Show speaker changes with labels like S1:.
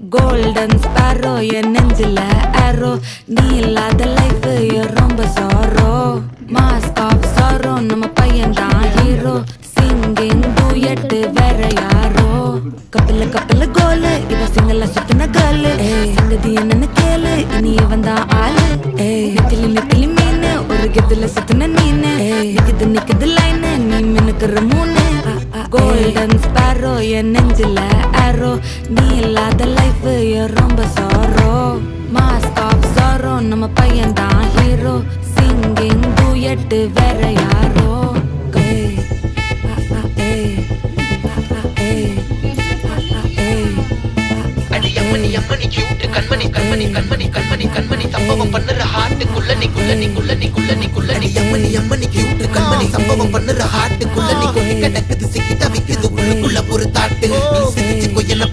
S1: golden sparrow என் நெஞ்சில ஆரோ நீ இல்லாத லைஃப் ரொம்ப சாரோ மாஸ்க் ஆஃப் சாரோ நம்ம பையன் தான் ஹீரோ சிங்கிங் டூயட் வேற யாரோ கப்பல கோலு இவ சிங்கல்ல சுத்தின கேளு சங்கதி என்னன்னு கேளு இனி இவன் தான் ஆளு நெத்திலி மீனு ஒரு கெத்துல சுத்தின நீனு நிக்குது லைனு நீ மினுக்குற மூணு கோல்டன் ஸ்பாரோ என் நெஞ்சில ஆரோ நீ இல்லாத லைஃப் ரொம்ப சாரோ மாஸ்க் ஆஃப் சாரோ நம்ம பையன் தான் ஹீரோ சிங்கிங் டூயட் வேற யாரோ
S2: அம்மணி கியூட் கண்மணி கண்மணி கண்மணி கண்மணி கண்மணி சம்பவம் பண்ணுற ஹார்ட்டுக்குள்ள நீ அம்மணி கியூட் கண்மணி சம்பவம் பண்ணுற ஹார்ட்டுக்குள்ள நீ கொண்டு கிடக்குது சிக்கி தவிக்குது உள்ளுக்குள்ள ஒரு தாட்டு நீ சிரிச்சு கொய்யன